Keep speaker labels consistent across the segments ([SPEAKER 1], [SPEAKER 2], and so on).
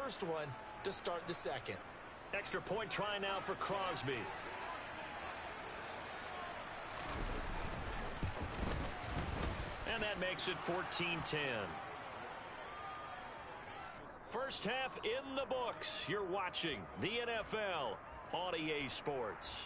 [SPEAKER 1] first one to start the second.
[SPEAKER 2] Extra point try now for Crosby. And that makes it 14-10. First half in the books. You're watching the NFL on EA Sports.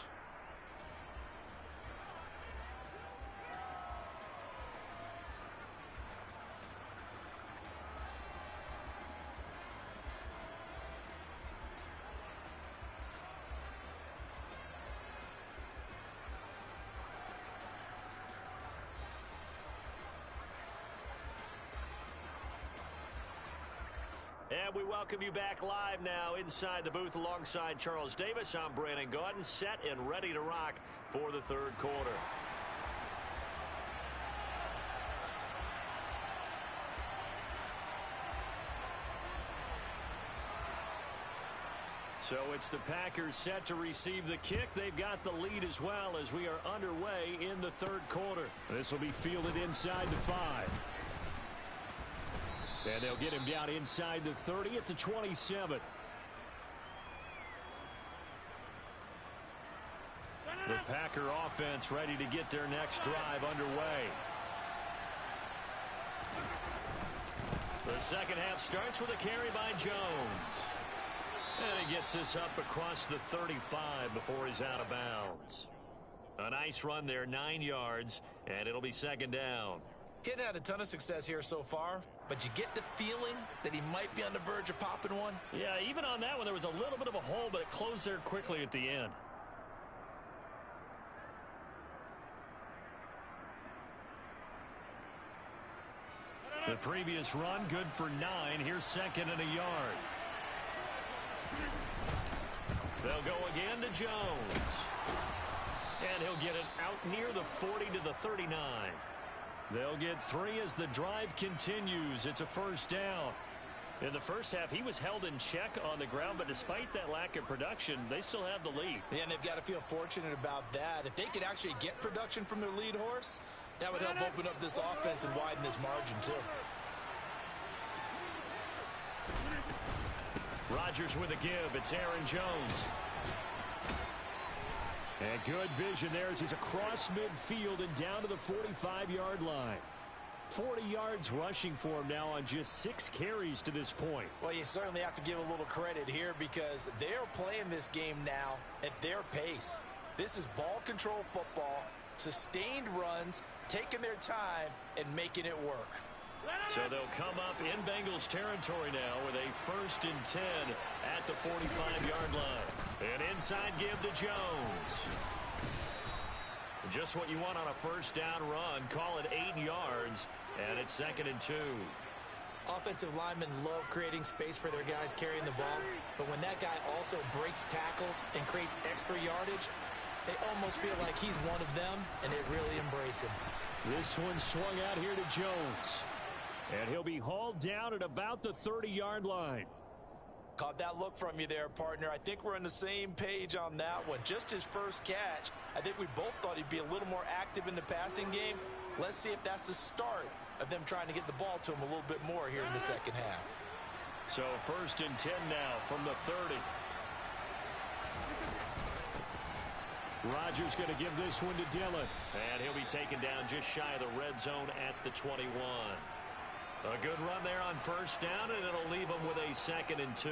[SPEAKER 2] And we welcome you back live now inside the booth alongside Charles Davis. I'm Brandon Gaudin, set and ready to rock for the third quarter. So it's the Packers set to receive the kick. They've got the lead as well as we are underway in the third quarter. This will be fielded inside the 5. And they'll get him down inside the 30 at the 27. The Packer offense ready to get their next drive underway. The second half starts with a carry by Jones. And he gets this up across the 35 before he's out of bounds. A nice run there, 9 yards, and it'll be second down.
[SPEAKER 1] He hadn't had a ton of success here so far, but you get the feeling that he might be on the verge of popping one.
[SPEAKER 2] Yeah, even on that one, there was a little bit of a hole, but it closed there quickly at the end. The previous run, good for 9. Here's second and a yard. They'll go again to Jones. And he'll get it out near the 40 to the 39. They'll get 3 as the drive continues. It's a first down. In the first half, he was held in check on the ground, but despite that lack of production, they still have the lead.
[SPEAKER 1] Yeah, and they've got to feel fortunate about that. If they could actually get production from their lead horse, that would help open up this offense and widen this margin, too.
[SPEAKER 2] Rodgers with a give. It's Aaron Jones. And good vision there as he's across midfield and down to the 45-yard line. 40 yards rushing for him now on just 6 carries to this point.
[SPEAKER 1] Well, you certainly have to give a little credit here because they're playing this game now at their pace. This is ball control football, sustained runs, taking their time, and making it work.
[SPEAKER 2] So they'll come up in Bengals territory now with a 1st and 10 at the 45-yard line. An inside give to Jones. Just what you want on a first down run. Call it 8 yards, and it's 2nd and 2.
[SPEAKER 1] Offensive linemen love creating space for their guys carrying the ball, but when that guy also breaks tackles and creates extra yardage, they almost feel like he's one of them, and they really embrace him.
[SPEAKER 2] This one swung out here to Jones. And he'll be hauled down at about the 30-yard line.
[SPEAKER 1] Caught that look from you there, partner. I think we're on the same page on that one. Just his first catch. I think we both thought he'd be a little more active in the passing game. Let's see if that's the start of them trying to get the ball to him a little bit more here in the second half.
[SPEAKER 2] So 1st and 10 now from the 30. Rodgers going to give this one to Dillon. And he'll be taken down just shy of the red zone at the 21. A good run there on first down, and it'll leave them with a 2nd and 2.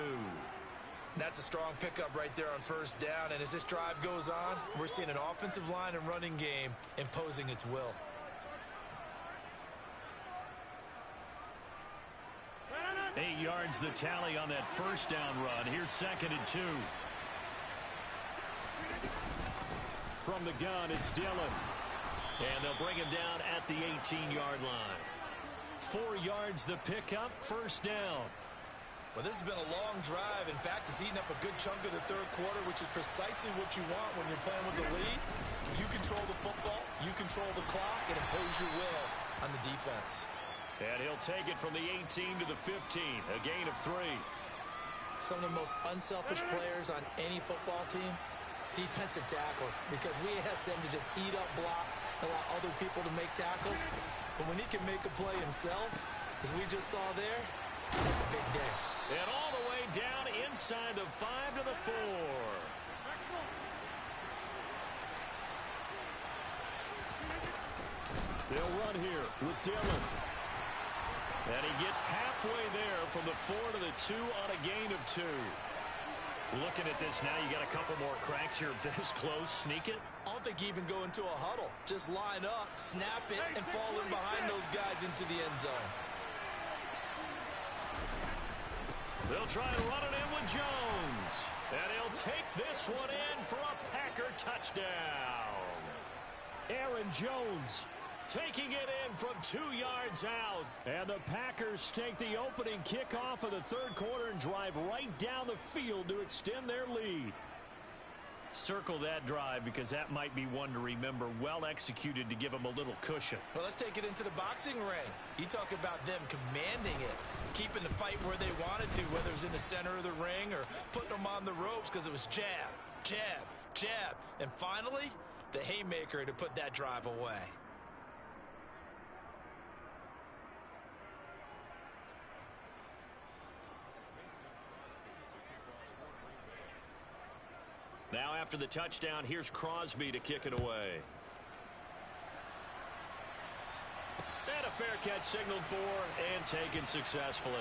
[SPEAKER 1] That's a strong pickup right there on first down, and as this drive goes on, we're seeing an offensive line and running game imposing its will.
[SPEAKER 2] Eight yards the tally on that first down run. Here's 2nd and 2. From the gun, it's Dillon. And they'll bring him down at the 18-yard line. 4 yards the pickup, first down.
[SPEAKER 1] Well, this has been a long drive. In fact, it's eaten up a good chunk of the third quarter, which is precisely what you want when you're playing with the lead. You control the football, you control the clock, and impose your will on the defense.
[SPEAKER 2] And he'll take it from the 18 to the 15, a gain of 3.
[SPEAKER 1] Some of the most unselfish players on any football team, defensive tackles, because we ask them to just eat up blocks, allow other people to make tackles. But when he can make a play himself, as we just saw there, that's a big day.
[SPEAKER 2] And all the way down inside the 5 to the 4. They'll run here with Dillon. And he gets halfway there from the 4 to the 2 on a gain of 2. Looking at this now, you got a couple more cracks here this close. Sneak it.
[SPEAKER 1] I don't think you even go into a huddle. Just line up, snap it, and fall in behind those guys into the end zone.
[SPEAKER 2] They'll try and run it in with Jones. And he'll take this one in for a Packer touchdown. Aaron Jones taking it in from 2 yards out. And the Packers take the opening kickoff of the third quarter and drive right down the field to extend their lead. Circle that drive because that might be one to remember. Well executed to give them a little cushion.
[SPEAKER 1] Well, let's take it into the boxing ring. You talk about them commanding it, keeping the fight where they wanted to, whether it was in the center of the ring or putting them on the ropes because it was jab, jab, jab. And finally, the haymaker to put that drive away.
[SPEAKER 2] Now after the touchdown, here's Crosby to kick it away. And a fair catch signaled for and taken successfully.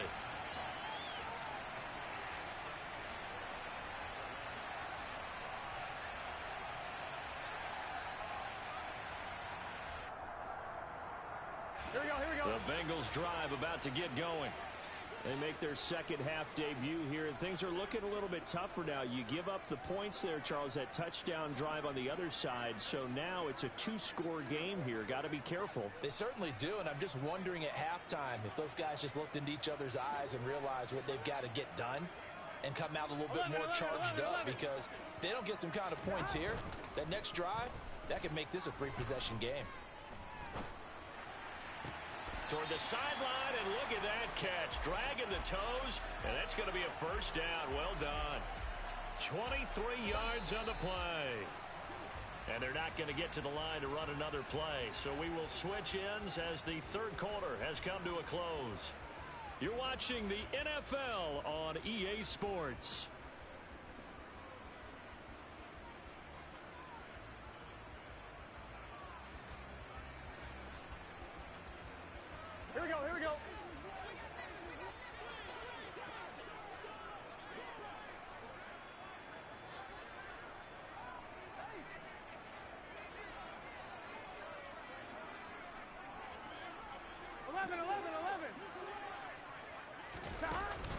[SPEAKER 3] Here we go, here we go.
[SPEAKER 2] The Bengals drive about to get going.
[SPEAKER 3] They make their second half debut here, and things are looking a little bit tougher now. You give up the points there, Charles, that touchdown drive on the other side. So now it's a 2-score game here. Got to be careful.
[SPEAKER 1] They certainly do, and I'm just wondering at halftime if those guys just looked into each other's eyes and realized what they've got to get done and come out a little bit more charged up, because if they don't get some kind of points here, that next drive, that could make this a 3-possession game.
[SPEAKER 2] Toward the sideline, and look at that catch. Dragging the toes, and that's going to be a first down. Well done. 23 yards on the play. And they're not going to get to the line to run another play. So we will switch ends as the third quarter has come to a close. You're watching the NFL on EA Sports.
[SPEAKER 3] Here we go, here we go.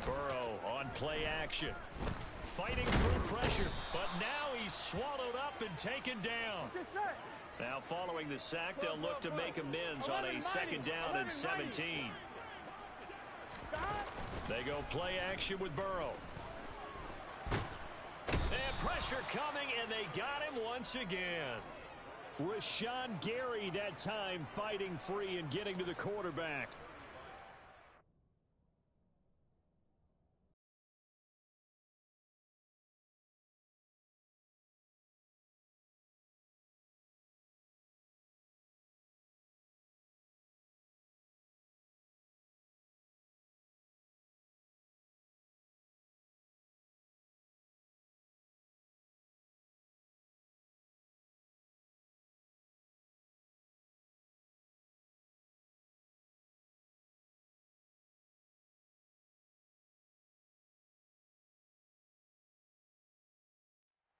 [SPEAKER 2] Burrow on play action. Fighting through pressure, but now he's swallowed up and taken down. Now following the sack, they'll look to make amends on a second down and 17. They go play action with Burrow. And pressure coming, and they got him once again.
[SPEAKER 3] Rashawn Gary that time fighting free and getting to the quarterback.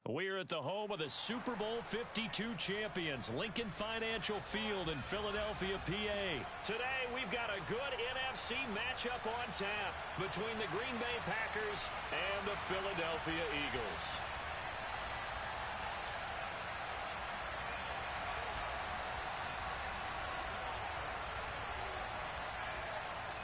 [SPEAKER 2] We're at the home of the Super Bowl 52 champions, Lincoln Financial Field in Philadelphia, PA. Today, we've got a good NFC matchup on tap between the Green Bay Packers and the Philadelphia Eagles.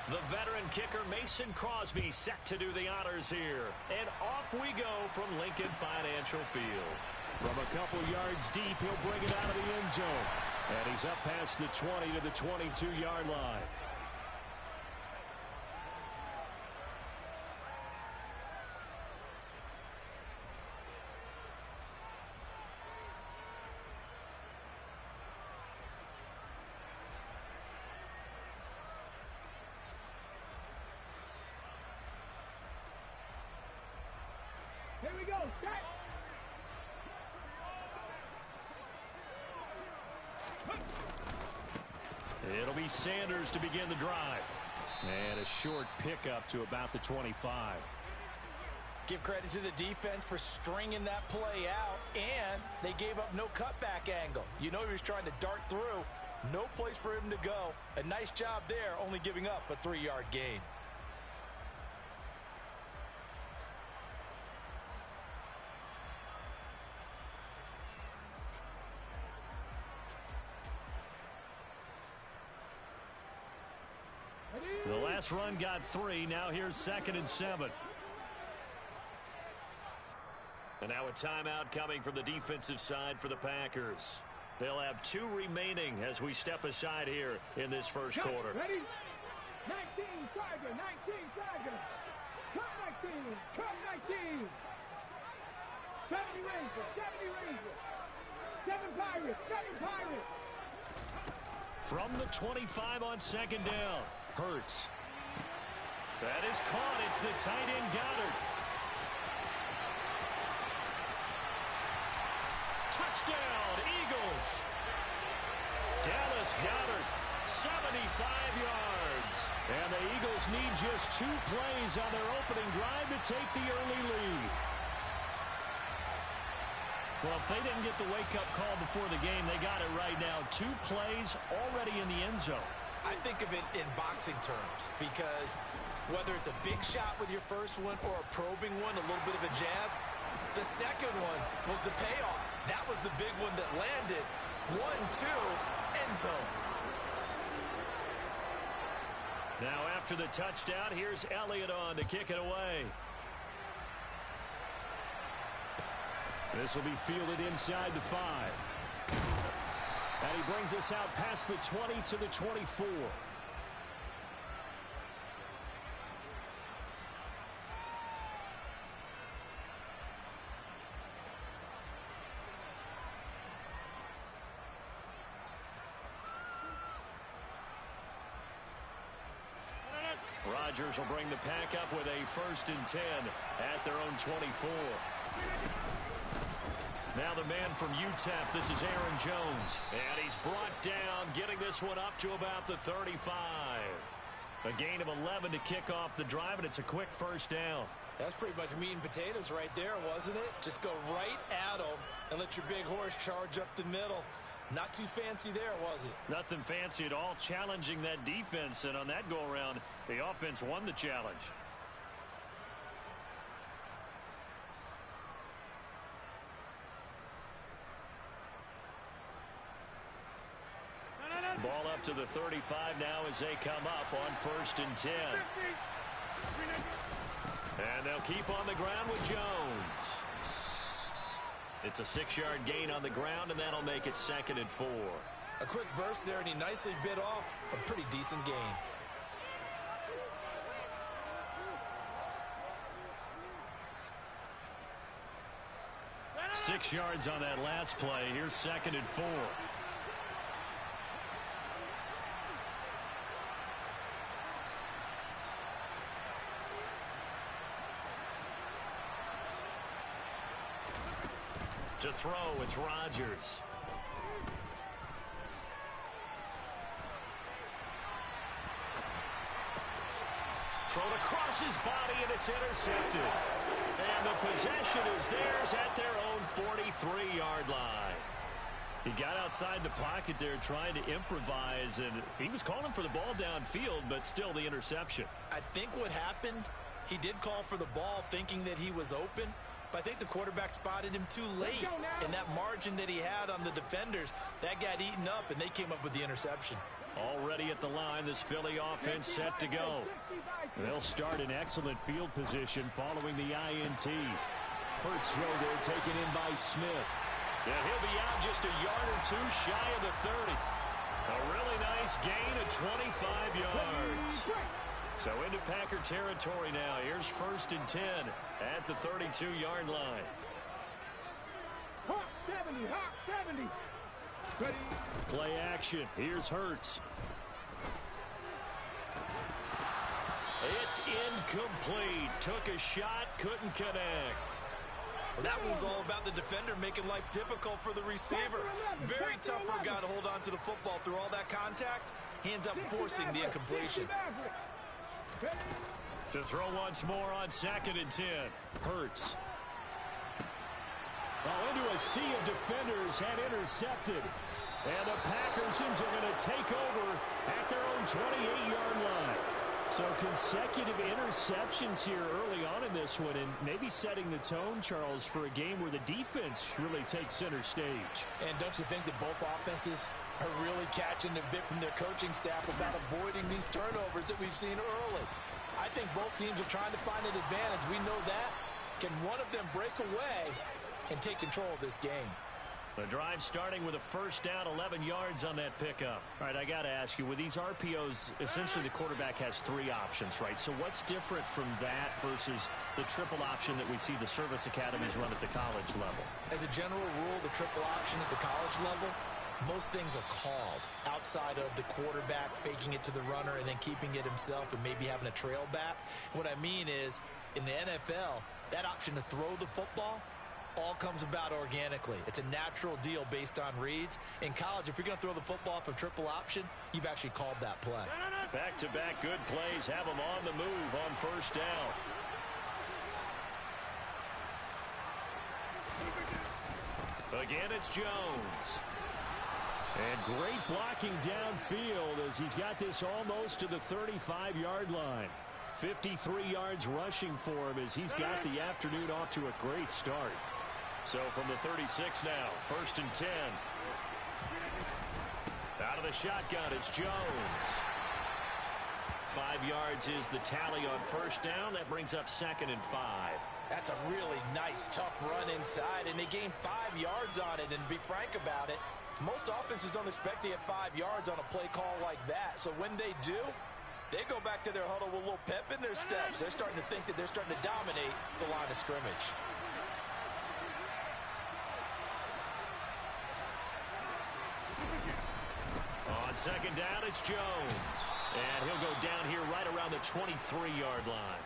[SPEAKER 2] The veteran kicker Mason Crosby set to do the honors here. And off we go from Lincoln Financial Field.
[SPEAKER 3] From a couple yards deep, he'll bring it out of the end zone. And he's up past the 20 to the 22-yard line.
[SPEAKER 4] we go. Set.
[SPEAKER 2] It'll be Sanders to begin the drive.
[SPEAKER 3] And a short pickup to about the 25.
[SPEAKER 1] Give credit to the defense for stringing that play out, and they gave up no cutback angle. You know he was trying to dart through. No place for him to go. A nice job there, only giving up a 3-yard gain.
[SPEAKER 2] The last run got 3. Now here's 2nd and 7. And now a timeout coming from the defensive side for the Packers. They'll have 2 remaining as we step aside here in this first quarter.
[SPEAKER 4] Ready? 19 Tiger, 19 Tiger. Cut 19, cut 19. 70 Rangers, 70 Rangers. 7 Pirates, 7 Pirates.
[SPEAKER 2] From the 25 on 2nd down. Hurts. That is caught. It's the tight end Goddard. Touchdown, Eagles. Dallas Goddard, 75 yards. And the Eagles need just 2 plays on their opening drive to take the early lead. Well, if they didn't get the wake-up call before the game, they got it right now. 2 plays already in the end zone.
[SPEAKER 1] I think of it in boxing terms because whether it's a big shot with your first one or a probing one, a little bit of a jab, the second one was the payoff. That was the big one that landed. 1-2, end zone.
[SPEAKER 2] Now after the touchdown, here's Elliott on to kick it away. This will be fielded inside the 5. And he brings us out past the 20 to the 24. Rodgers will bring the pack up with a 1st and 10 at their own 24. Now the man from UTEP, this is Aaron Jones. And he's brought down, getting this one up to about the 35. A gain of 11 to kick off the drive, and it's a quick 1st down.
[SPEAKER 1] That's pretty much meat and potatoes right there, wasn't it? Just go right at them and let your big horse charge up the middle. Not too fancy there, was it?
[SPEAKER 2] Nothing fancy at all, challenging that defense. And on that go-around, the offense won the challenge. Ball up to the 35 now as they come up on 1st and 10. And they'll keep on the ground with Jones. It's a 6-yard gain on the ground, and that'll make it 2nd and 4.
[SPEAKER 1] A quick burst there, and he nicely bit off a pretty decent gain.
[SPEAKER 2] Six yards on that last play. Here's 2nd and 4. To throw, it's Rodgers. Thrown across his body, and it's intercepted. And the possession is theirs at their own 43-yard line. He got outside the pocket there trying to improvise, and he was calling for the ball downfield, but still the interception.
[SPEAKER 1] I think what happened, he did call for the ball thinking that he was open, but I think the quarterback spotted him too late. And that margin that he had on the defenders, that got eaten up, and they came up with the interception.
[SPEAKER 2] Already at the line, this Philly offense set to go. They'll start in excellent field position following the INT. Hurts throw there taken in by Smith. Yeah, he'll be out just a yard or 2 shy of the 30. A really nice gain of 25 yards. So into Packer territory now. Here's 1st and 10 at the 32-yard line.
[SPEAKER 4] Hawk 70, Hawk 70. Ready.
[SPEAKER 2] Play action. Here's Hurts. It's incomplete. Took a shot, couldn't connect.
[SPEAKER 1] Well, that one was all about the defender making life difficult for the receiver. Very tough for a guy to hold on to the football through all that contact. He ends up forcing the incompletion.
[SPEAKER 2] To throw once more on 2nd and 10. Hurts.
[SPEAKER 3] Into a sea of defenders and intercepted. And the Packers are going to take over at their own 28-yard line. So consecutive interceptions here early on in this one, and maybe setting the tone, Charles, for a game where the defense really takes center stage.
[SPEAKER 1] And don't you think that both offenses are really catching the bit from their coaching staff about avoiding these turnovers that we've seen early? I think both teams are trying to find an advantage. We know that. Can one of them break away and take control of this game?
[SPEAKER 2] The drive starting with a first down, 11 yards on that pickup. All right, I got to ask you, with these RPOs, essentially the quarterback has 3 options, right? So what's different from that versus the triple option that we see the service academies run at the college level?
[SPEAKER 1] As a general rule, the triple option at the college level, most things are called outside of the quarterback faking it to the runner and then keeping it himself and maybe having a trail back. What I mean is, in the NFL, that option to throw the football all comes about organically. It's a natural deal based on reads. In college, if you're going to throw the football off a triple option, you've actually called that play.
[SPEAKER 2] Back-to-back good plays have them on the move on first down. Again, it's Jones.
[SPEAKER 3] And great blocking downfield as he's got this almost to the 35-yard line. 53 yards rushing for him as he's got the afternoon off to a great start.
[SPEAKER 2] So from the 36 now, 1st and 10. Out of the shotgun, it's Jones. 5 yards is the tally on first down. That brings up 2nd and 5.
[SPEAKER 1] That's a really nice, tough run inside, and they gained 5 yards on it. And to be frank about it, most offenses don't expect to get 5 yards on a play call like that. So when they do, they go back to their huddle with a little pep in their steps. They're starting to think that they're starting to dominate the line of scrimmage.
[SPEAKER 2] On 2nd down, it's Jones. And he'll go down here right around the 23-yard line.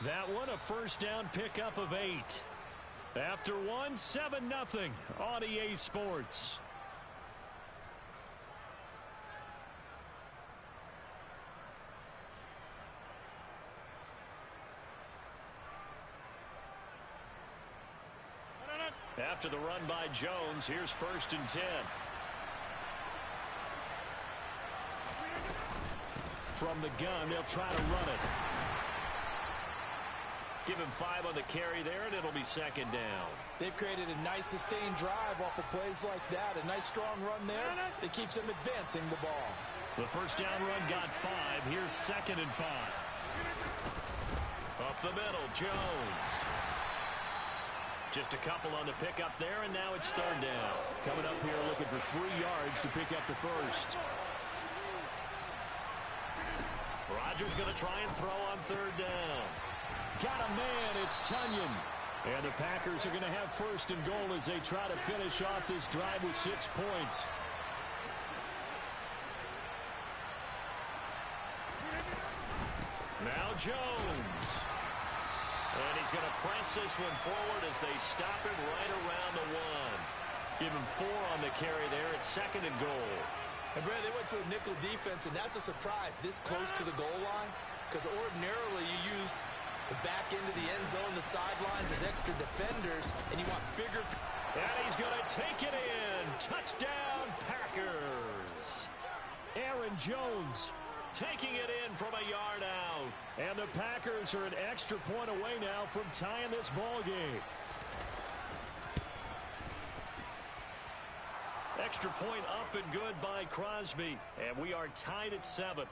[SPEAKER 2] That one, a first down pickup of 8. After one, 7-0 on EA Sports. After the run by Jones, here's 1st and 10. From the gun, they'll try to run it. Give him 5 on the carry there, and it'll be 2nd down.
[SPEAKER 1] They've created a nice sustained drive off of plays like that. A nice strong run there that keeps them advancing the ball.
[SPEAKER 2] The first down run got 5. Here's 2nd and 5. Up the middle, Jones. Just a couple on the pickup there, and now it's 3rd down.
[SPEAKER 3] Coming up here looking for 3 yards to pick up the first.
[SPEAKER 2] Rodgers going to try and throw on 3rd down.
[SPEAKER 3] Got a man, it's Tunyon. And the Packers are going to have 1st and goal as they try to finish off this drive with 6 points.
[SPEAKER 2] Now Jones. And he's going to press this one forward as they stop it right around the 1. Give him 4 on the carry there at 2nd and goal.
[SPEAKER 1] And Brad, they went to a nickel defense, and that's a surprise this close to the goal line, because ordinarily you use the back end of the end zone, the sidelines as extra defenders, and you want bigger.
[SPEAKER 2] And he's going to take it in. Touchdown, Packers.
[SPEAKER 3] Aaron Jones
[SPEAKER 2] taking it in from a yard out.
[SPEAKER 3] And the Packers are an extra point away now from tying this ball game.
[SPEAKER 2] Extra point up and good by Crosby. And we are tied at 7.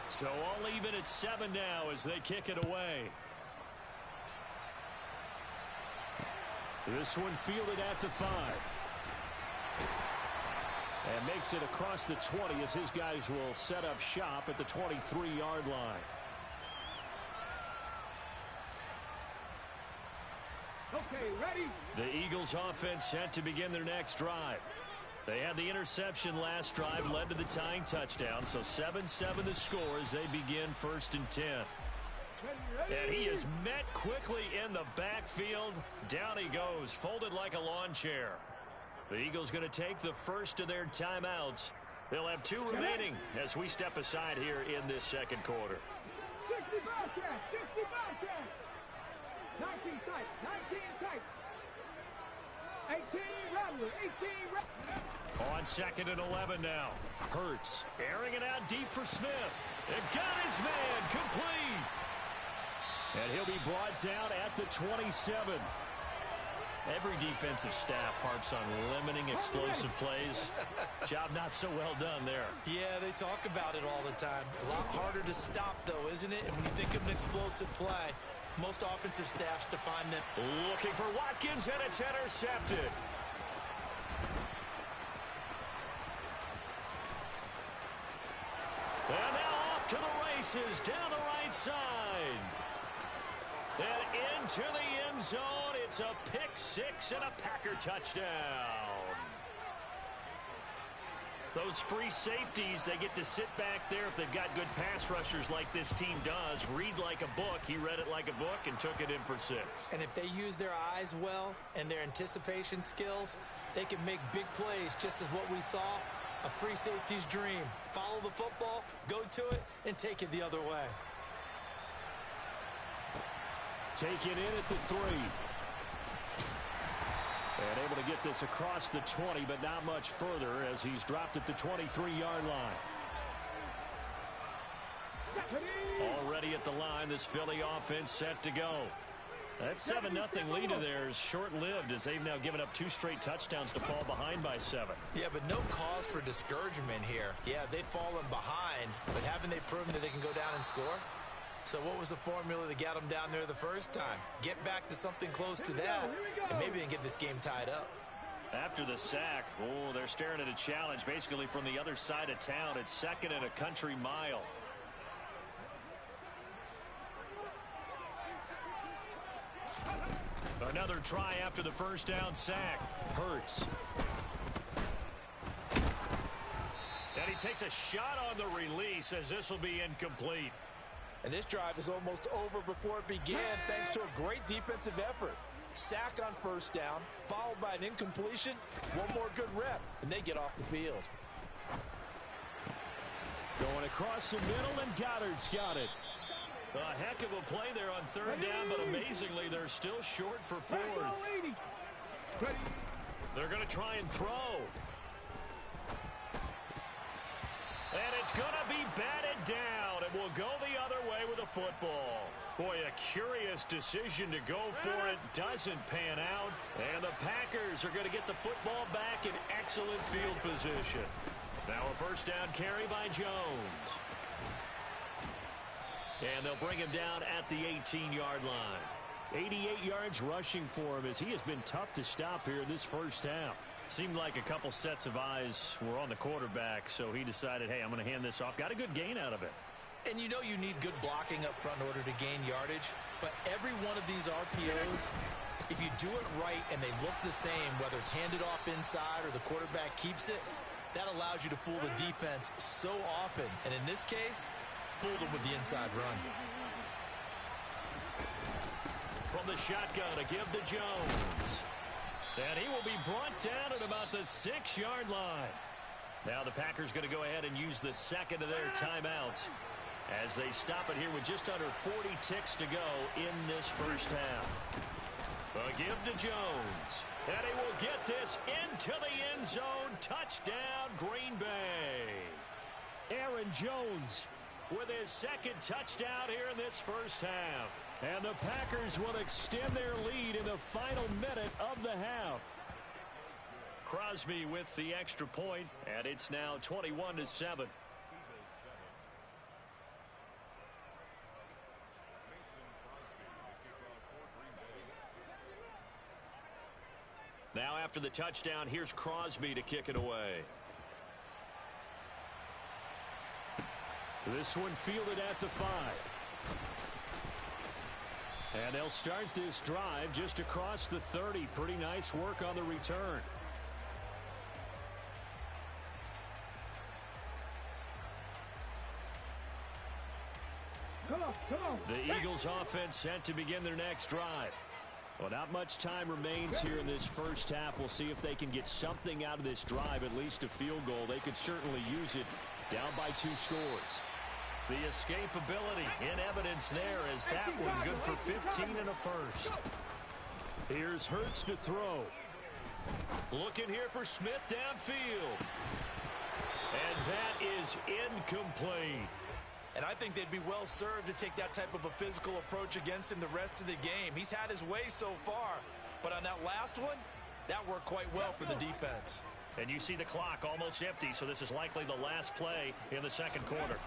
[SPEAKER 2] So all even at 7 now as they kick it away.
[SPEAKER 3] This one fielded at the 5. And makes it across the 20 as his guys will set up shop at the 23-yard line.
[SPEAKER 4] Okay, ready?
[SPEAKER 2] The Eagles offense set to begin their next drive. They had the interception last drive, led to the tying touchdown. So 7-7 the score as they begin 1st and 10. And he is met quickly in the backfield. Down he goes, folded like a lawn chair. The Eagles going to take the first of their timeouts. They'll have 2 remaining as we step aside here in this second quarter.
[SPEAKER 4] 60 Bobcats, 60 Bobcats. 19 tight, 19 tight. 18 Rattler, 18 Rattler.
[SPEAKER 2] On 2nd and 11 now. Hurts airing it out deep for Smith. And got his man complete.
[SPEAKER 3] And he'll be brought down at the 27.
[SPEAKER 2] Every defensive staff harps on limiting explosive plays. Job not so well done there.
[SPEAKER 1] Yeah, they talk about it all the time. A lot harder to stop, though, isn't it? And when you think of an explosive play, most offensive staffs define them.
[SPEAKER 2] Looking for Watkins, and it's intercepted. And now off to the races, down the right side. And into the end zone. It's a pick 6 and a Packer touchdown. Those free safeties, they get to sit back there if they've got good pass rushers like this team does. Read like a book. He read it like a book and took it in for 6.
[SPEAKER 1] And if they use their eyes well and their anticipation skills, they can make big plays, just as what we saw. A free safety's dream. Follow the football, go to it, and take it the other way.
[SPEAKER 3] Take it in at the 3. And able to get this across the 20, but not much further as he's dropped at the 23-yard line.
[SPEAKER 2] Already at the line, this Philly offense set to go. That 7-0 lead of theirs short-lived as they've now given up 2 straight touchdowns to fall behind by 7.
[SPEAKER 1] Yeah, but no cause for discouragement here. Yeah, they've fallen behind, but haven't they proven that they can go down and score? So what was the formula that got them down there the first time? Get back to something close to that, and maybe they can get this game tied up.
[SPEAKER 2] After the sack, oh, they're staring at a challenge basically from the other side of town. It's 2nd and a country mile. Another try after the first down sack. Hurts. And he takes a shot on the release as this will be incomplete.
[SPEAKER 1] And this drive is almost over before it began thanks to a great defensive effort. Sack on first down, followed by an incompletion. One more good rep, and they get off the field.
[SPEAKER 3] Going across the middle, and Goddard's got it.
[SPEAKER 2] A heck of a play there on 3rd down, but amazingly, they're still short for 4th. They're going to try and throw. And it's going to be batted down, and will go the other way with the football. Boy, a curious decision to go for it. Doesn't pan out. And the Packers are going to get the football back in excellent field position. Now a first down carry by Jones. And they'll bring him down at the 18-yard line.
[SPEAKER 3] 88 yards rushing for him as he has been tough to stop here in this first half.
[SPEAKER 2] Seemed like a couple sets of eyes were on the quarterback, so he decided, hey, I'm going to hand this off. Got a good gain out of it.
[SPEAKER 1] And you know you need good blocking up front in order to gain yardage. But every one of these RPOs, if you do it right and they look the same, whether it's handed off inside or the quarterback keeps it, that allows you to fool the defense so often. And in this case, fooled them with the inside run.
[SPEAKER 2] From the shotgun, a give to Jones. And he will be brought down at about the 6-yard line. Now the Packers going to go ahead and use the 2nd of their timeouts as they stop it here with just under 40 ticks to go in this first half. A give to Jones. And he will get this into the end zone. Touchdown, Green Bay.
[SPEAKER 3] Aaron Jones
[SPEAKER 2] with his 2nd touchdown here in this first half.
[SPEAKER 3] And the Packers will extend their lead in the final minute of the half.
[SPEAKER 2] Crosby with the extra point, and it's now 21-7. Now after the touchdown, here's Crosby to kick it away.
[SPEAKER 3] This one fielded at the 5. And they'll start this drive just across the 30. Pretty nice work on the return.
[SPEAKER 2] The Eagles offense set to begin their next drive. Well, not much time remains here in this first half. We'll see if they can get something out of this drive, at least a field goal. They could certainly use it, down by 2 scores. The escapability in evidence there as that one good for 15 and a first.
[SPEAKER 3] Here's Hurts to throw.
[SPEAKER 2] Looking here for Smith downfield. And that is incomplete.
[SPEAKER 1] And I think they'd be well served to take that type of a physical approach against him the rest of the game. He's had his way so far, but on that last one, that worked quite well for the defense.
[SPEAKER 2] And you see the clock almost empty, so this is likely the last play in the second quarter.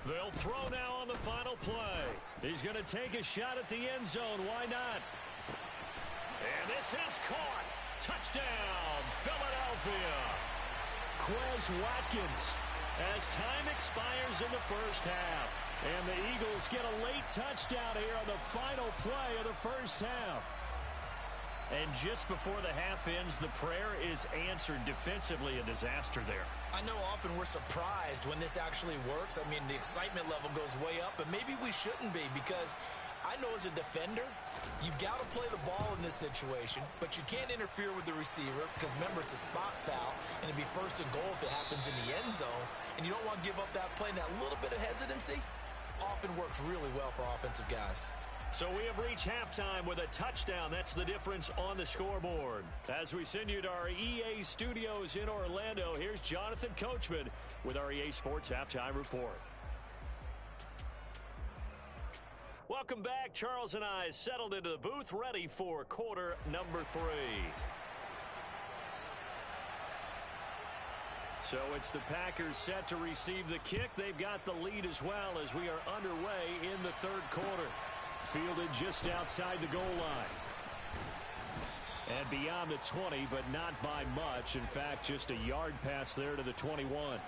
[SPEAKER 2] They'll throw now on the final play. He's going to take a shot at the end zone. Why not? And this is caught. Touchdown, Philadelphia.
[SPEAKER 3] Quez Watkins.
[SPEAKER 2] As time expires in the first half.
[SPEAKER 3] And the Eagles get a late touchdown here on the final play of the first half.
[SPEAKER 2] And just before the half ends, the prayer is answered. Defensively, a disaster there.
[SPEAKER 1] I know often we're surprised when this actually works. I mean, the excitement level goes way up, but maybe we shouldn't be, because I know as a defender, you've got to play the ball in this situation, but you can't interfere with the receiver because, remember, it's a spot foul, and it'd be first and goal if it happens in the end zone, and you don't want to give up that play. And that little bit of hesitancy often works really well for offensive guys.
[SPEAKER 2] So we have reached halftime with a touchdown. That's the difference on the scoreboard. As we send you to our EA studios in Orlando, here's Jonathan Coachman with our EA Sports Halftime Report. Welcome back. Charles and I settled into the booth, ready for quarter number 3. So it's the Packers set to receive the kick. They've got the lead as well as we are underway in the third quarter.
[SPEAKER 3] Fielded just outside the goal line. And beyond the 20, but not by much. In fact, just a yard pass there to the 21.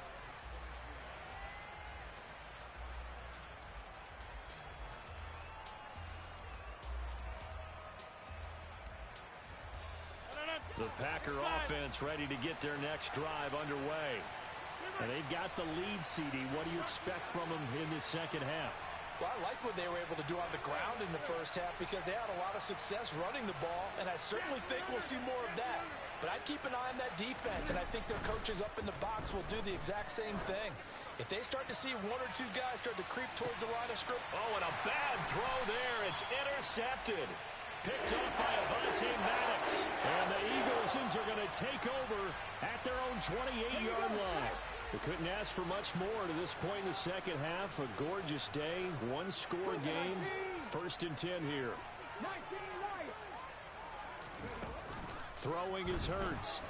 [SPEAKER 3] The Packer offense ready to get their next drive underway. And they've got the lead, CD. What do you expect from them in the second half?
[SPEAKER 1] Well, I like what they were able to do on the ground in the first half because they had a lot of success running the ball, and I certainly think we'll see more of that. But I'd keep an eye on that defense, and I think their coaches up in the box will do the exact same thing. If they start to see 1 or 2 guys start to creep towards the line of scrimmage.
[SPEAKER 2] Oh, and a bad throw there. It's intercepted. Picked up by Avonte Maddox.
[SPEAKER 3] And the Eagles are going to take over at their own 28-yard line. They couldn't ask for much more to this point in the second half. A gorgeous day, 1-score game. 1st and 10 here. Throwing is Hurts.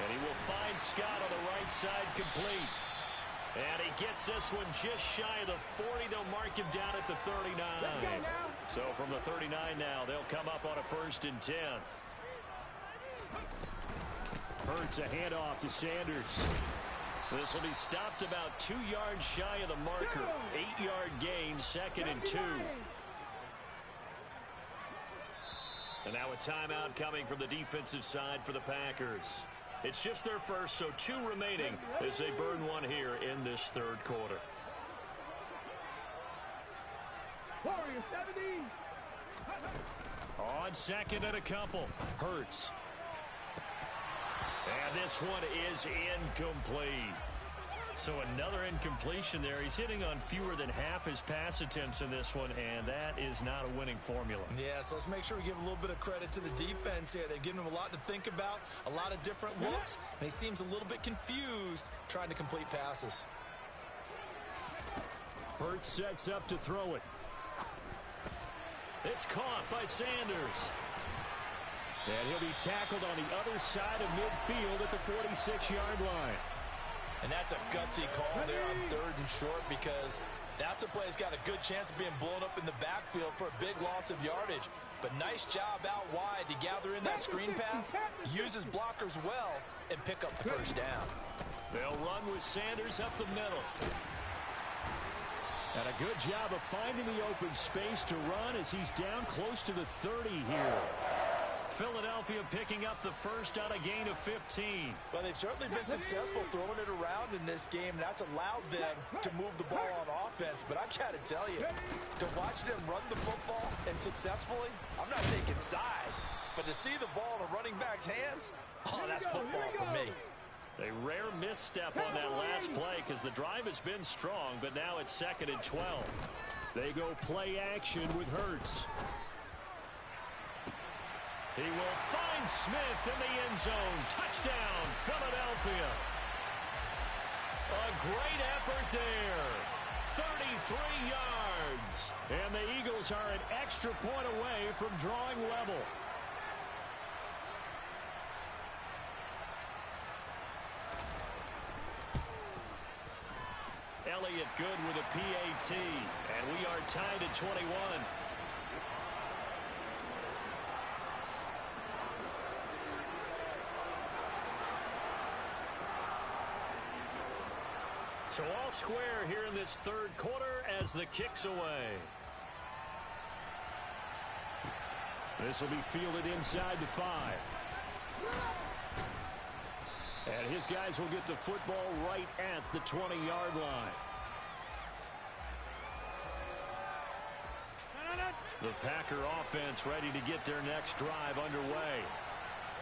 [SPEAKER 2] And he will find Scott on the right side complete. And he gets this one just shy of the 40. They'll mark him down at the 39. So from the 39 now, they'll come up on a 1st and 10.
[SPEAKER 3] Hurts a handoff to Sanders.
[SPEAKER 2] This will be stopped about 2 yards shy of the marker. 8-yard gain, 2nd and 2. And now a timeout coming from the defensive side for the Packers. It's just their first, so 2 remaining as they burn one here in this third quarter. On 2nd and a couple. Hurts. And this one is incomplete. So another incompletion there. He's hitting on fewer than half his pass attempts in this one, and that is not a winning formula.
[SPEAKER 1] Yeah, so let's make sure we give a little bit of credit to the defense here. They've given him a lot to think about, a lot of different looks, and he seems a little bit confused trying to complete passes.
[SPEAKER 3] Hurts sets up to throw it.
[SPEAKER 2] It's caught by Sanders.
[SPEAKER 3] And he'll be tackled on the other side of midfield at the 46-yard line.
[SPEAKER 1] And that's a gutsy call there on 3rd and short, because that's a play that's got a good chance of being blown up in the backfield for a big loss of yardage. But nice job out wide to gather in that screen pass, use his blockers well, and pick up the 1st down.
[SPEAKER 2] They'll run with Sanders up the middle.
[SPEAKER 3] And a good job of finding the open space to run as he's down close to the 30 here.
[SPEAKER 2] Philadelphia picking up the 1st on a gain of 15.
[SPEAKER 1] Well, they've certainly been successful throwing it around ground in this game, and that's allowed them to move the ball on offense. But I've got to tell you, to watch them run the football and successfully, I'm not taking sides, but to see the ball in a running back's hands, oh, that's football for me.
[SPEAKER 2] A rare misstep on that last play because the drive has been strong, but now it's 2nd and 12.
[SPEAKER 3] They go play action with Hurts.
[SPEAKER 2] He will find Smith in the end zone. Touchdown, Philadelphia. A great effort there. 33 yards. And the Eagles are an extra point away from drawing level. Elliott good with a PAT. And we are tied at 21. So all square here in this third quarter as the kick's away.
[SPEAKER 3] This will be fielded inside the 5. And his guys will get the football right at the 20-yard line.
[SPEAKER 2] The Packer offense ready to get their next drive underway.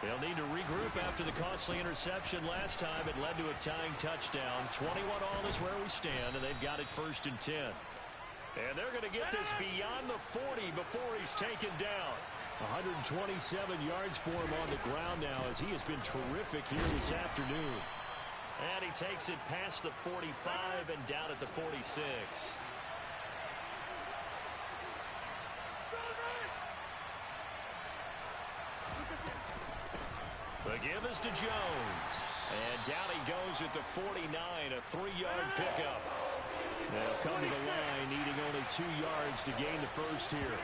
[SPEAKER 2] They'll need to regroup after the costly interception last time. It led to a tying touchdown. 21 all is where we stand, and they've got it 1st and 10. And they're going to get this beyond the 40 before he's taken down.
[SPEAKER 3] 127 yards for him on the ground now as he has been terrific here this afternoon.
[SPEAKER 2] And he takes it past the 45 and down at the 46. The give is to Jones. And down he goes at the 49, a 3-yard pickup.
[SPEAKER 3] They'll come to the line, needing only 2 yards to gain the first here.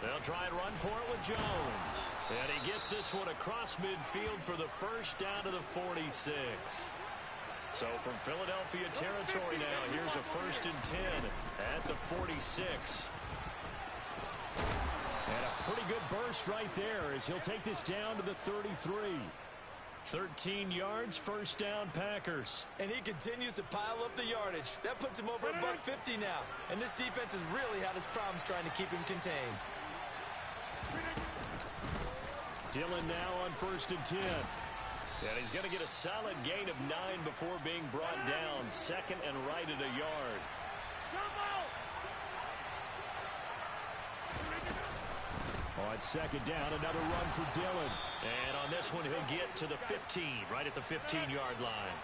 [SPEAKER 2] They'll try and run for it with Jones. And he gets this one across midfield for the first down to the 46. So from Philadelphia territory now, here's a 1st and 10 at the 46.
[SPEAKER 3] And a pretty good burst right there as he'll take this down to the 33.
[SPEAKER 2] 13 yards, 1st down, Packers.
[SPEAKER 1] And he continues to pile up the yardage. That puts him over $150 now. And this defense has really had its problems trying to keep him contained.
[SPEAKER 3] Dillon now on 1st and 10.
[SPEAKER 2] And he's going to get a solid gain of 9 before being brought down. 2nd and right at a yard.
[SPEAKER 3] On 2nd down, another run for Dillon.
[SPEAKER 2] And on this one, he'll get to the 15, right at the 15-yard line.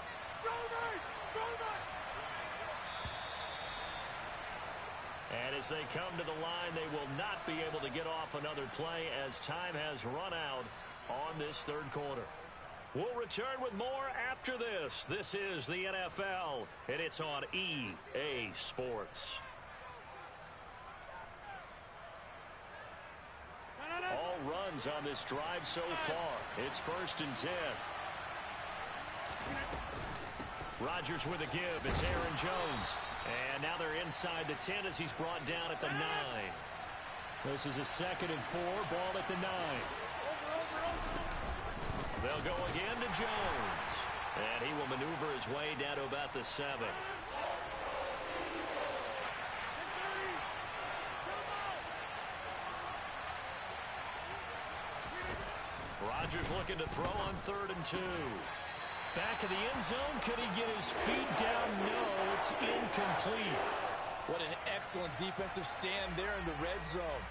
[SPEAKER 2] And as they come to the line, they will not be able to get off another play as time has run out on this third quarter. We'll return with more after this. This is the NFL, and it's on EA Sports. All runs on this drive so far. It's 1st and 10. Rodgers with a give. It's Aaron Jones. And now they're inside the 10 as he's brought down at the 9.
[SPEAKER 3] This is a 2nd and 4. Ball at the 9.
[SPEAKER 2] They'll go again to Jones. And he will maneuver his way down to about the 7. Rodgers looking to throw on 3rd and 2. Back of the end zone. Could he get his feet down? No, it's incomplete.
[SPEAKER 1] What an excellent defensive stand there in the red zone.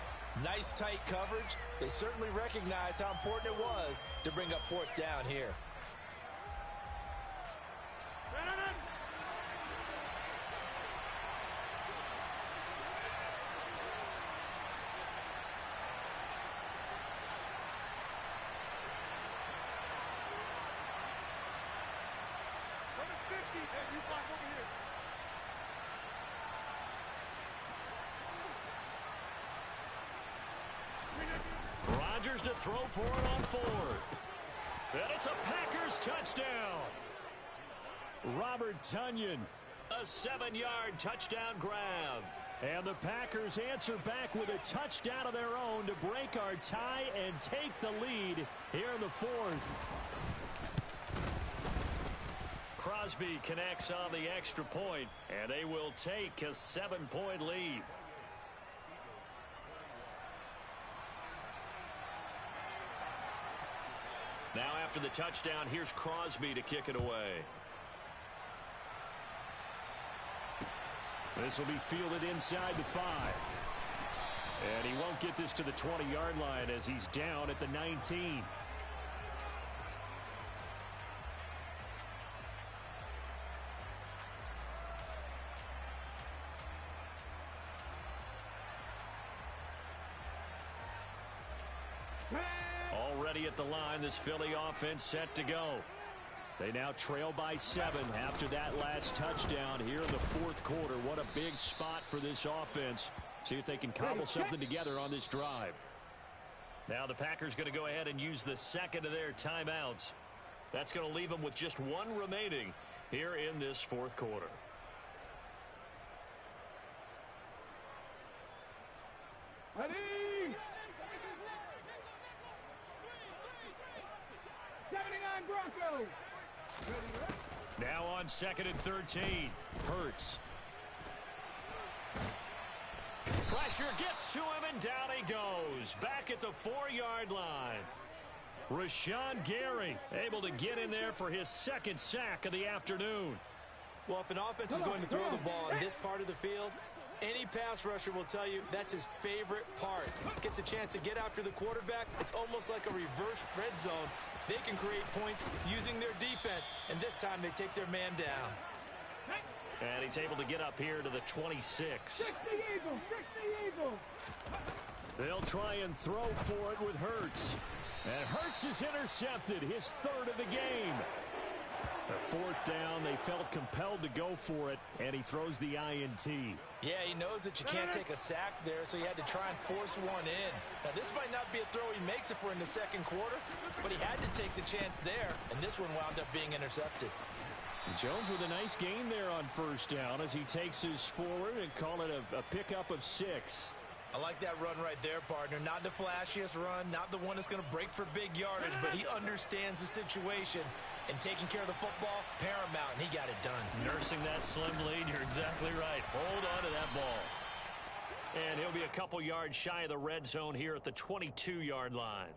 [SPEAKER 1] Nice tight coverage. They certainly recognized how important it was to bring up 4th down here.
[SPEAKER 2] Rodgers to throw for it on 4th. And it's a Packers touchdown.
[SPEAKER 3] Robert Tonyan.
[SPEAKER 2] A 7-yard touchdown grab.
[SPEAKER 3] And the Packers answer back with a touchdown of their own to break our tie and take the lead here in the 4th.
[SPEAKER 2] Crosby connects on the extra point, and they will take a 7-point lead. Now after the touchdown, here's Crosby to kick it away. This will be fielded inside the 5. And he won't get this to the 20-yard line as he's down at the 19. Already at the line, this Philly offense set to go. They now trail by 7 after that last touchdown here in the fourth quarter. What a big spot for this offense. See if they can cobble something together on this drive. Now the Packers going to go ahead and use the second of their timeouts. That's going to leave them with just one remaining here in this fourth quarter.
[SPEAKER 4] Ready? 79 Broncos.
[SPEAKER 2] Now on 2nd and 13. Hurts. Pressure gets to him, and down he goes. Back at the 4-yard line. Rashawn Gary able to get in there for his second sack of the afternoon.
[SPEAKER 1] Well, if an offense is going to throw the ball in this part of the field, any pass rusher will tell you that's his favorite part. Gets a chance to get after the quarterback. It's almost like a reverse red zone. They can create points using their defense, and this time they take their man down.
[SPEAKER 2] And he's able to get up here to the 26.
[SPEAKER 4] 60 Eagles, 60 Eagles.
[SPEAKER 3] They'll try and throw for it with Hurts. And Hurts is intercepted, his third of the game. A 4th down, they felt compelled to go for it, and he throws the INT.
[SPEAKER 1] Yeah, he knows that you can't take a sack there, so he had to try and force one in. Now, this might not be a throw he makes if we're in the second quarter, but he had to take the chance there, and this one wound up being intercepted.
[SPEAKER 3] Jones with a nice gain there on 1st down as he takes his forward and call it a pickup of 6.
[SPEAKER 1] I like that run right there, partner. Not the flashiest run, not the one that's going to break for big yardage, but he understands the situation, and taking care of the football, paramount, and he got it done.
[SPEAKER 2] Nursing that slim lead, you're exactly right. Hold on to that ball. And he'll be a couple yards shy of the red zone here at the 22-yard line.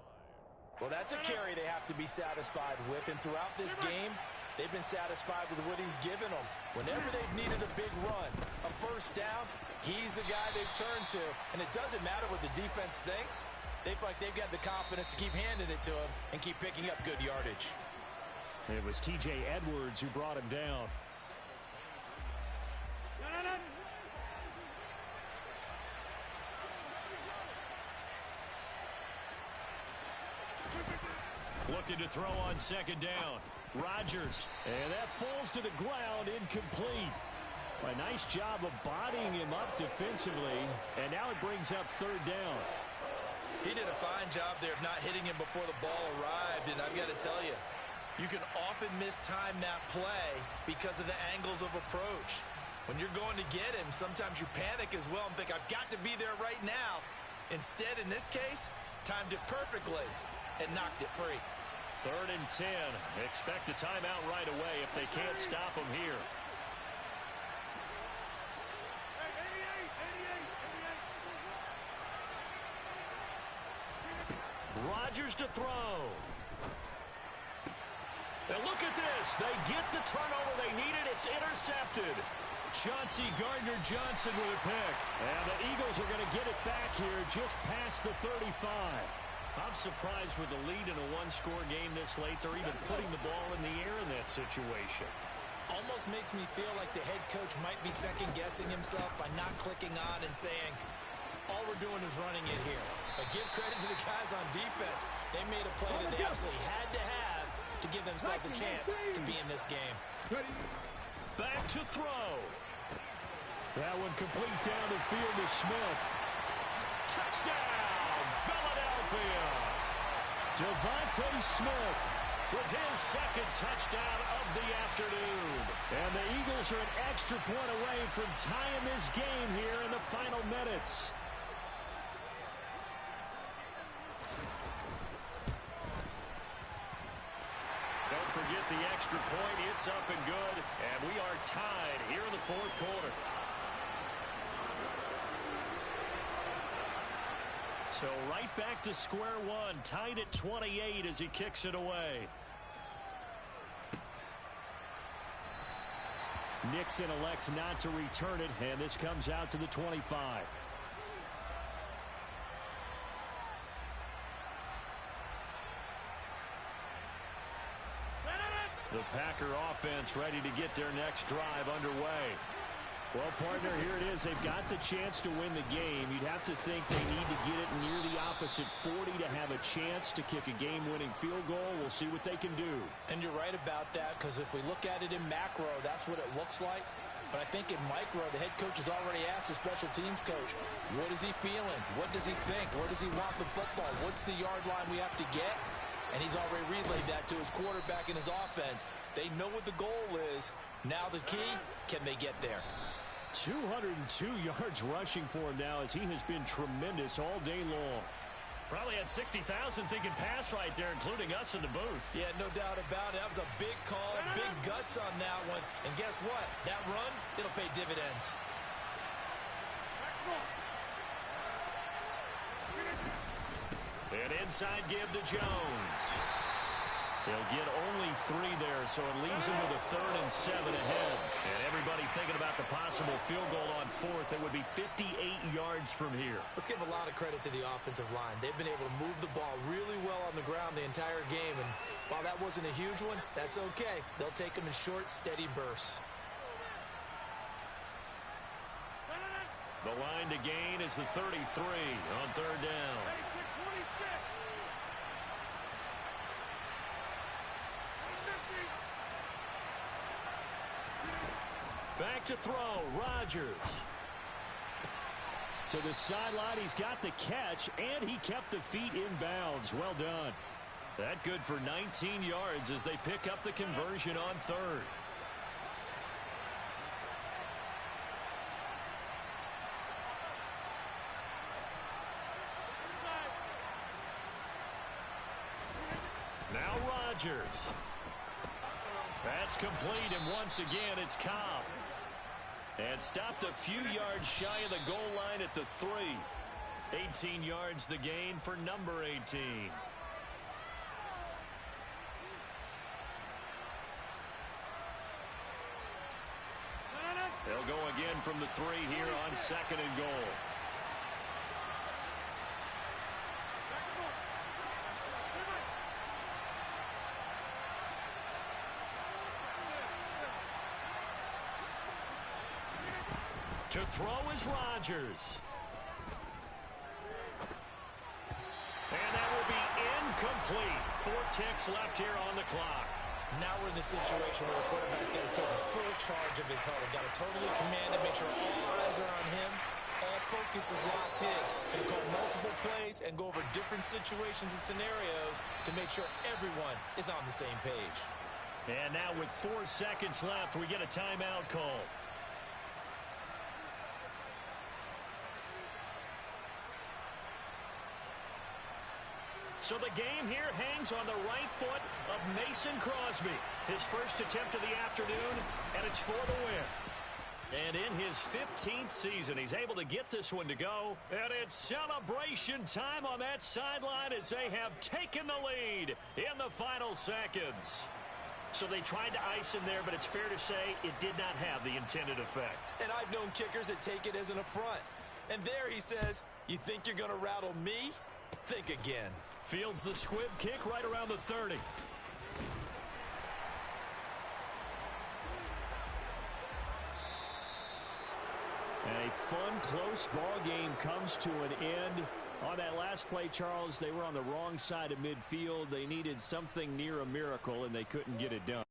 [SPEAKER 1] Well, that's a carry they have to be satisfied with, and throughout this game, they've been satisfied with what he's given them. Whenever they've needed a big run, a 1st down, he's the guy they've turned to. And it doesn't matter what the defense thinks. They feel like they've got the confidence to keep handing it to him and keep picking up good yardage.
[SPEAKER 3] It was T.J. Edwards who brought him down.
[SPEAKER 2] Looking to throw on 2nd down. Rodgers. And that falls to the ground, incomplete. A nice job of bodying him up defensively. And now it brings up 3rd down.
[SPEAKER 1] He did a fine job there of not hitting him before the ball arrived. And I've got to tell you, you can often mistime that play because of the angles of approach. When you're going to get him, sometimes you panic as well and think, I've got to be there right now. Instead, in this case, timed it perfectly and knocked it free.
[SPEAKER 2] 3rd and 10. Expect a timeout right away if they can't stop him here. Rodgers to throw. And look at this. They get the turnover they needed. It's intercepted. Chauncey Gardner-Johnson with a pick. And the Eagles are going to get it back here just past the 35. I'm surprised with the lead in a one-score game this late. They're even putting the ball in the air in that situation.
[SPEAKER 1] Almost makes me feel like the head coach might be second-guessing himself by not clicking on and saying, all we're doing is running it here. But give credit to the guys on defense. They made a play that they absolutely had to have to give themselves a chance to be in this game.
[SPEAKER 2] Back to throw. That one complete down the field to Smith. Touchdown, Philadelphia. Devontae Smith with his second touchdown of the afternoon. And the Eagles are an extra point away from tying this game here in the final minutes. Don't forget the extra point. It's up and good, and we are tied here in the fourth quarter. So right back to square one, tied at 28 as he kicks it away. Nixon elects not to return it, and this comes out to the 25. The Packer offense ready to get their next drive underway. Well, partner, here it is. They've got the chance to win the game. You'd have to think they need to get it near the opposite 40 to have a chance to kick a game-winning field goal. We'll see what they can do.
[SPEAKER 1] And you're right about that, because if we look at it in macro, that's what it looks like. But I think in micro, the head coach has already asked the special teams coach, what is he feeling? What does he think? Where does he want the football? What's the yard line we have to get? And he's already relayed that to his quarterback and his offense. They know what the goal is. Now the key, can they get there?
[SPEAKER 3] 202 yards rushing for him now as he has been tremendous all day long.
[SPEAKER 2] Probably had 60,000 thinking pass right there, including us in the booth.
[SPEAKER 1] Yeah, no doubt about it. That was a big call, big guts on that one. And guess what? That run, it'll pay dividends.
[SPEAKER 2] An inside give to Jones. He'll get only 3 there, so it leaves him with a 3rd and 7 ahead. And everybody thinking about the possible field goal on 4th. It would be 58 yards from here.
[SPEAKER 1] Let's give a lot of credit to the offensive line. They've been able to move the ball really well on the ground the entire game. And while that wasn't a huge one, that's okay. They'll take them in short, steady bursts.
[SPEAKER 2] The line to gain is the 33 on 3rd down. Back to throw, Rodgers.
[SPEAKER 3] To the sideline, he's got the catch, and he kept the feet in bounds. Well done.
[SPEAKER 2] That good for 19 yards as they pick up the conversion on 3rd. Now Rodgers. That's complete, and once again, it's Cobb. And stopped a few yards shy of the goal line at the 3. 18 yards the gain for number 18. They'll go again from the 3 here on 2nd and goal. To throw is Rodgers. And that will be incomplete. 4 ticks left here on the clock.
[SPEAKER 1] Now we're in the situation where the quarterback's got to take full charge of his huddle. Got to totally command it, make sure all eyes are on him. All focus is locked in. Going to call multiple plays and go over different situations and scenarios to make sure everyone is on the same page.
[SPEAKER 2] And now with 4 seconds left, we get a timeout call. So the game here hangs on the right foot of Mason Crosby. His first attempt of the afternoon, and it's for the win. And in his 15th season, he's able to get this one to go. And it's celebration time on that sideline as they have taken the lead in the final seconds. So they tried to ice him there, but it's fair to say it did not have the intended effect.
[SPEAKER 1] And I've known kickers that take it as an affront. And there he says, you think you're going to rattle me? Think again.
[SPEAKER 2] Fields the squib kick right around the 30.
[SPEAKER 3] And a fun, close ball game comes to an end. On that last play, Charles, they were on the wrong side of midfield. They needed something near a miracle, and they couldn't get it done.